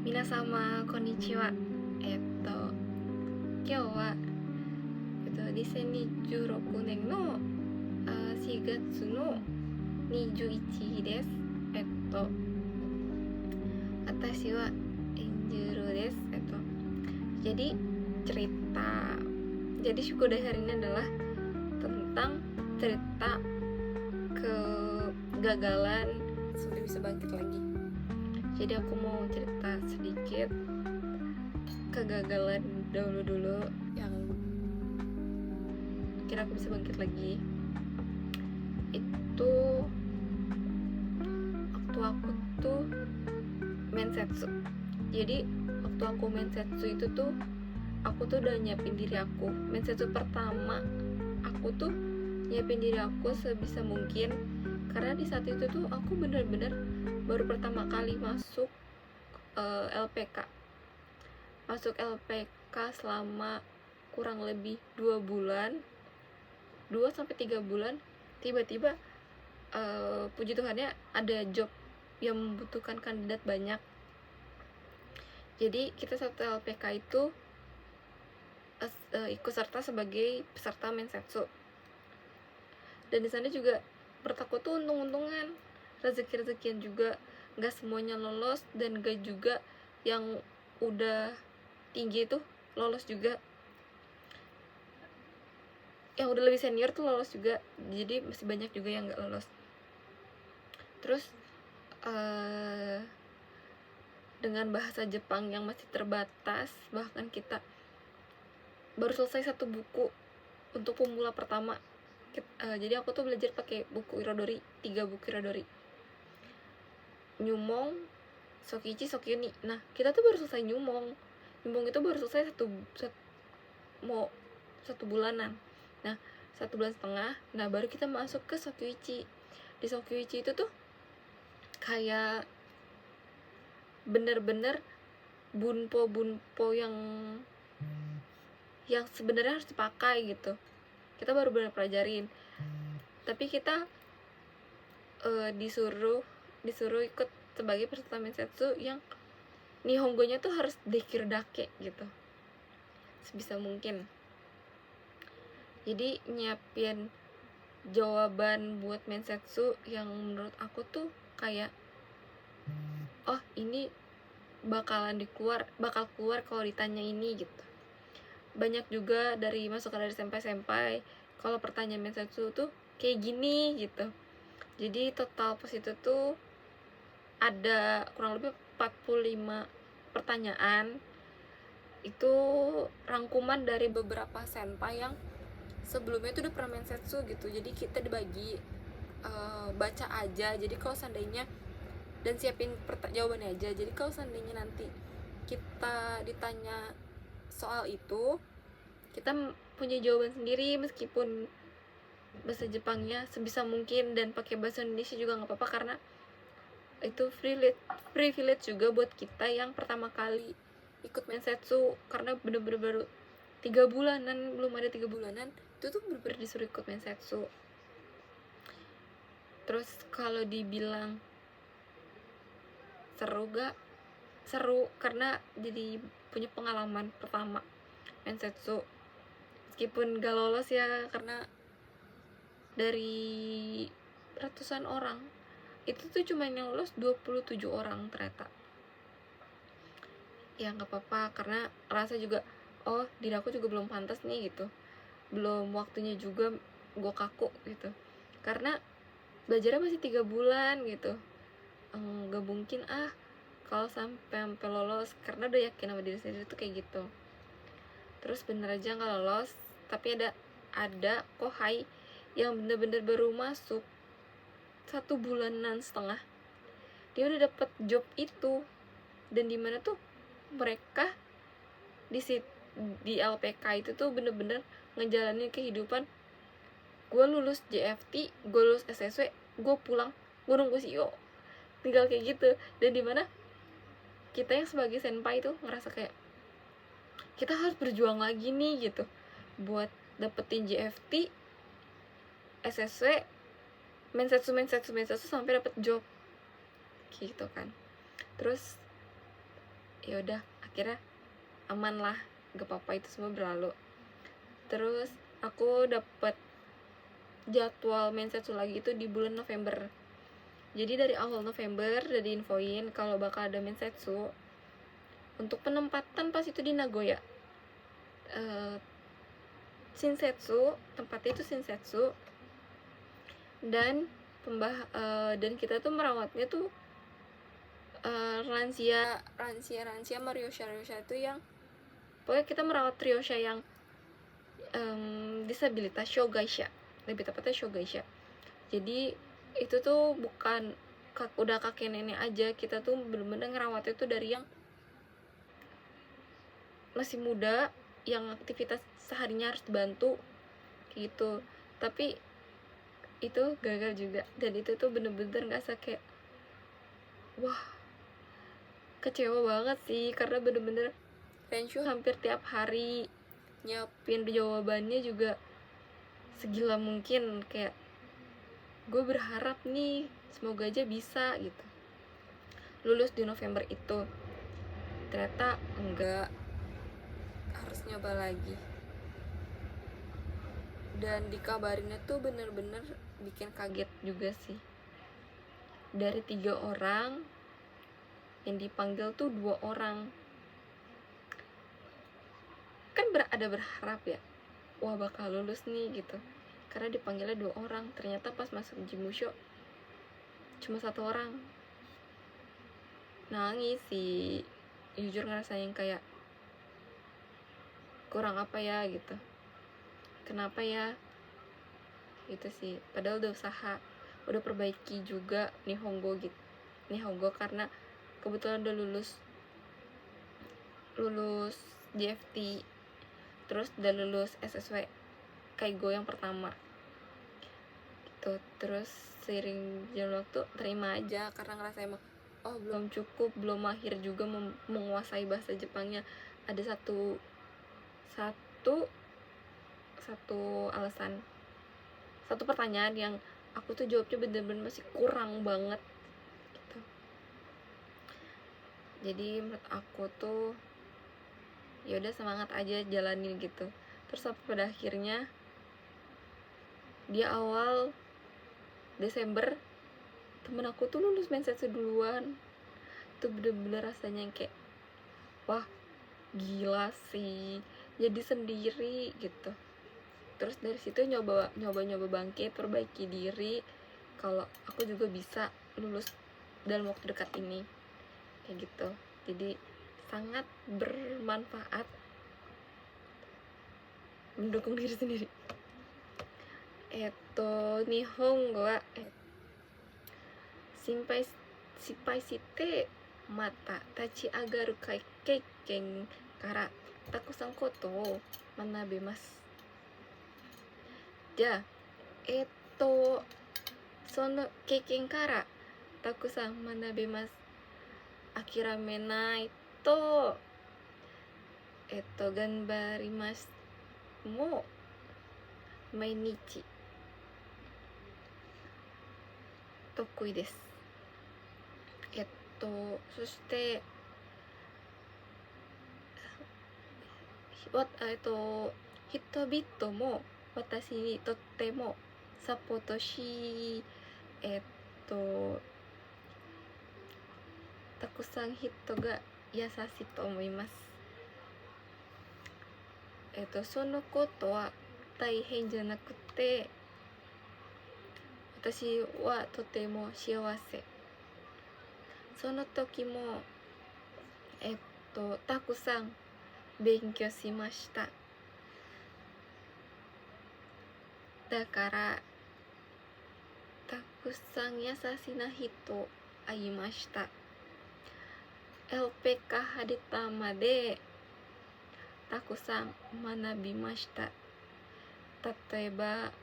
皆様こんにちは。今日は、2026年の4月の21日です。私はエンジェルです。Jadi suku dari hari ini adalah tentang cerita kegagalan sudah bisa bangkit lagi. Jadi aku mau cerita sedikit kegagalan dulu yang kira aku bisa bangkit lagi. Itu waktu aku tuh mensetsu. Jadi waktu aku mensetsu itu tuh aku tuh udah nyiapin diri aku. Mensetsu pertama aku tuh nyiapin diri aku sebisa mungkin, karena di saat itu tuh aku bener-bener baru pertama kali masuk LPK selama kurang lebih 2 sampai 3 bulan. Tiba-tiba puji Tuhannya ada job yang membutuhkan kandidat banyak. Jadi kita satu LPK itu ikut serta sebagai peserta mensetsu. Dan di sana juga bertakwa tuh untung-untungan, rezeki-rezekian juga, nggak semuanya lolos, dan nggak juga yang udah tinggi tuh lolos juga, yang udah lebih senior tuh lolos juga. Jadi masih banyak juga yang nggak lolos. Terus dengan bahasa Jepang yang masih terbatas, bahkan kita baru selesai 1 buku untuk pemula pertama. Jadi aku tuh belajar pakai buku Irodori, 3 buku Irodori, Nyumong, Sokichi, Sokyuni. Nah, kita tuh baru selesai Nyumong itu baru selesai 1 bulanan. Nah, 1 bulan setengah. Nah, baru kita masuk ke Sokyuichi. Di Sokyuichi itu tuh kayak bener-bener bunpo yang sebenarnya harus dipakai gitu. Kita baru bener pelajarin. Tapi kita disuruh ikut sebagai peserta mensetsu yang nihongonya tuh harus dekirdake gitu, sebisa mungkin. Jadi nyiapin jawaban buat mensetsu yang menurut aku tuh kayak, oh ini bakal keluar kalau ditanya ini gitu. Banyak juga masukan dari senpai kalau pertanyaan mensetsu tuh kayak gini gitu. Jadi total pas itu tuh ada kurang lebih 45 pertanyaan. Itu rangkuman dari beberapa senpai yang sebelumnya itu udah pernah mensetsu gitu. Jadi kita dibagi baca aja. Jadi kalau seandainya, dan siapin jawabannya aja. Jadi kalau seandainya nanti kita ditanya soal itu, kita punya jawaban sendiri, meskipun bahasa Jepangnya sebisa mungkin, dan pakai bahasa Indonesia juga nggak apa-apa, karena itu privilege juga buat kita yang pertama kali ikut mensetsu, karena bener-bener baru 3 bulanan, belum ada 3 bulanan itu tuh bener-bener disuruh ikut mensetsu. Terus kalau dibilang seru gak? Seru, karena jadi punya pengalaman pertama mensetsu, meskipun gak lolos ya, karena dari ratusan orang itu tuh cuma yang lolos 27 orang ternyata. Ya nggak apa-apa, karena rasa juga, oh diri aku juga belum pantas nih gitu, belum waktunya juga gue kaku gitu, karena belajarnya masih 3 bulan gitu. Nggak mungkin kalau sampai lolos, karena udah yakin sama diri sendiri tuh kayak gitu. Terus bener aja nggak lolos, tapi ada kohai yang bener-bener baru masuk 1 bulanan setengah, dia udah dapet job itu. Dan dimana tuh mereka di LPK itu tuh bener-bener ngejalanin kehidupan. Gue lulus JFT, gue lulus SSW, gue pulang, gue nunggu CEO, tinggal kayak gitu. Dan dimana kita yang sebagai senpai tuh ngerasa kayak kita harus berjuang lagi nih gitu, buat dapetin JFT, SSW, mensetsu sampai dapet job gitu kan. Terus ya udah akhirnya aman lah, gak apa-apa, itu semua berlalu. Terus aku dapet jadwal mensetsu lagi itu di bulan November. Jadi dari awal November udah diinfoin kalau bakal ada mensetsu. Untuk penempatan pas itu di Nagoya, Shinsetsu, tempatnya itu Shinsetsu, dan dan kita tuh merawatnya tuh lansia sama ryosha itu yang pokoknya kita merawat ryosha yang disabilitas shogaisha, lebih tepatnya shogaisha. Jadi itu tuh bukan udah kakek nenek aja, kita tuh bener-bener ngerawatnya tuh dari yang masih muda, yang aktivitas seharinya harus dibantu gitu. Tapi itu gagal juga, dan itu tuh bener-bener ngerasa kayak wah, kecewa banget sih, karena bener-bener Renshu hampir tiap hari nyiapin jawabannya juga segila mungkin, kayak gue berharap nih semoga aja bisa gitu lulus di November itu. Ternyata enggak, harus nyoba lagi. Dan dikabarinnya tuh bener-bener bikin kaget juga sih. Dari 3 orang yang dipanggil tuh 2 orang. Kan ada berharap ya, wah bakal lulus nih gitu, karena dipanggilnya 2 orang. Ternyata pas masuk Jimusho cuma 1 orang. Nangis sih, jujur ngerasain kayak kurang apa ya gitu, kenapa ya gitu sih. Padahal udah usaha, udah perbaiki juga Nihongo gitu, Nihongo karena kebetulan udah lulus JFT, terus udah lulus SSW Kaigo yang pertama gitu. Terus seiring jalan waktu terima aja, karena ngerasa emang oh belum cukup, belum mahir juga menguasai bahasa Jepangnya. Ada satu alasan, satu pertanyaan yang aku tuh jawabnya bener-bener masih kurang banget gitu. Jadi menurut aku tuh ya udah semangat aja jalanin gitu. Terus sampai pada akhirnya di awal Desember temen aku tuh lulus mensetsu duluan. Itu bener-bener rasanya yang kayak wah gila sih, jadi sendiri gitu. Terus dari situ nyoba bangkit, perbaiki diri kalau aku juga bisa lulus dalam waktu dekat ini kayak gitu. Jadi sangat bermanfaat mendukung diri sendiri. Nihongo wa失敗してまた立ち上がる経験からたくさんことを学べます。じゃあその経験からたくさん学べます。諦めないと頑張ります。もう毎日得意です。そして人々も私にとってもサポートし、たくさん人が優しいと思います。そのことは大変じゃなくて、私はとても幸せ。その時もたくさん勉強しました。だからたくさん優しな人会いました。LPK 入ったまでたくさん学びました。例えば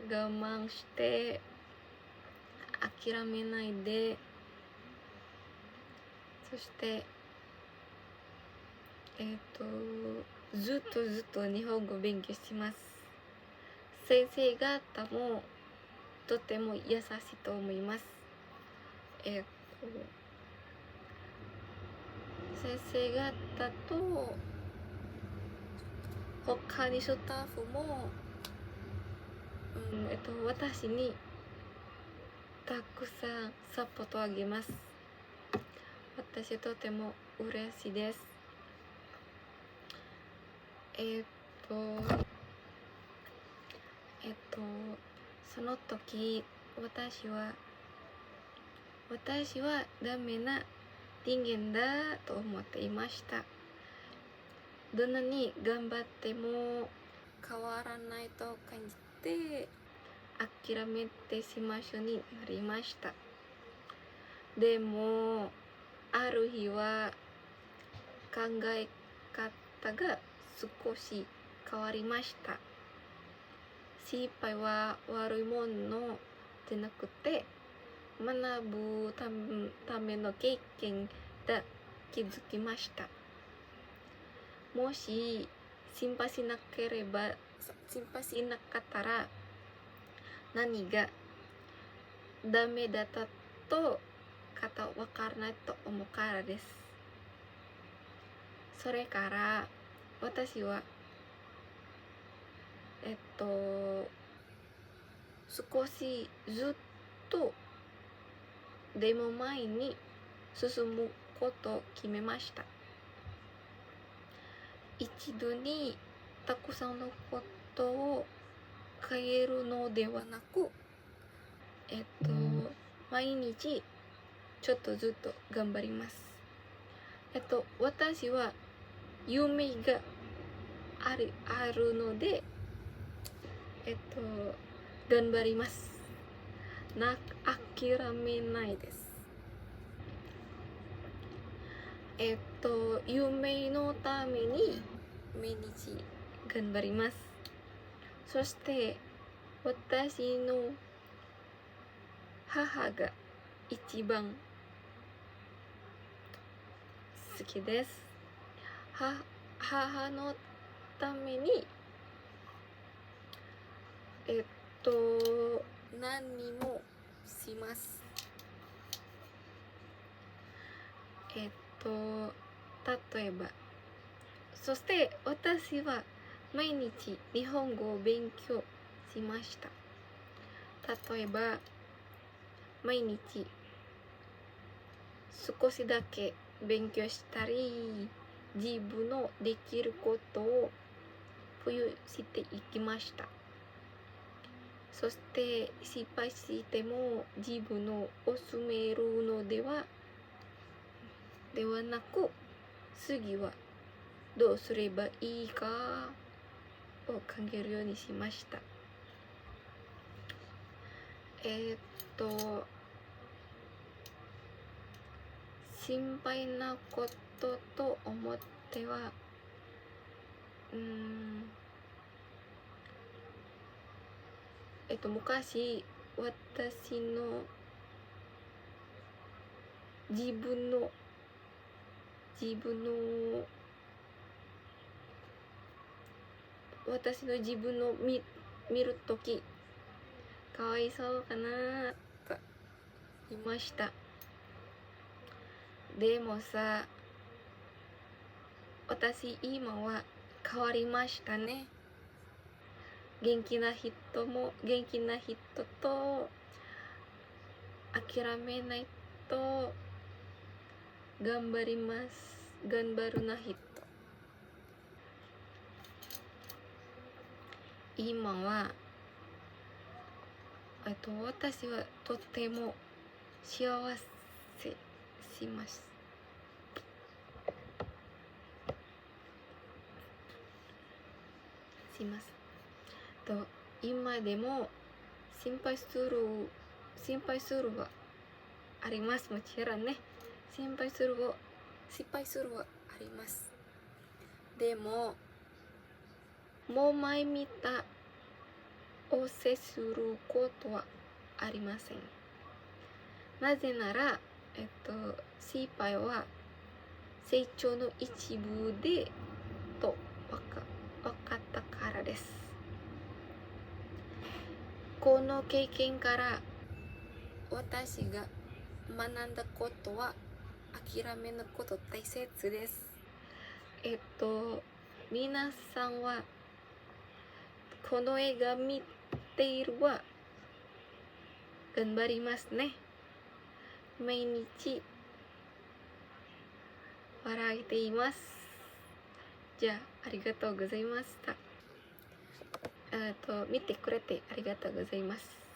我慢して諦めないで、そしてずっと日本語勉強します。先生方もとても優しいと思います。先生方と他にスタッフも、私にたくさんサポートあげます。私とても嬉しいです。その時私はダメな人間だと思っていました。どんなに頑張っても変わらないと感じて諦めてしまいそうになりました。でもある日は考え方が少し変わりました。失敗は悪いものでなくて学ぶための経験だ気づきました。もし心配しなかったら何がダメだったとわからないと思うからです。それから私は少しずっとでも前に進むことを決めました。一度にたくさんのことを変えるのではなく、毎日ちょっとずっと頑張ります。私は夢があるので、頑張ります。諦めないです。夢のために毎日頑張ります。そして私の母が一番好きです。母のために何にもします。例えばそして私は毎日日本語を勉強しました。例えば毎日少しだけ勉強したり自分のできることを付与していきました。そして失敗しても自分を責めるのではなく、次はどうすればいいかを考えるようにしました。心配なことと思っては昔私の自分の私の自分を見るときかわいそうかなと言いました。でもさ、私今は変わりましたね。元気な人と諦めないと頑張るな人。今は私はとても幸せします。今でも心配するはあります。もちろんね、心配するはあります。でももう前見たを接することはありません。なぜなら、失敗は成長の一部でと分かったからです。この経験から私が学んだことは諦めぬこと大切です。皆さんはこの映画見ているは頑張りますね。毎日笑えています。じゃあ、ありがとうございました。見てくれてありがとうございます。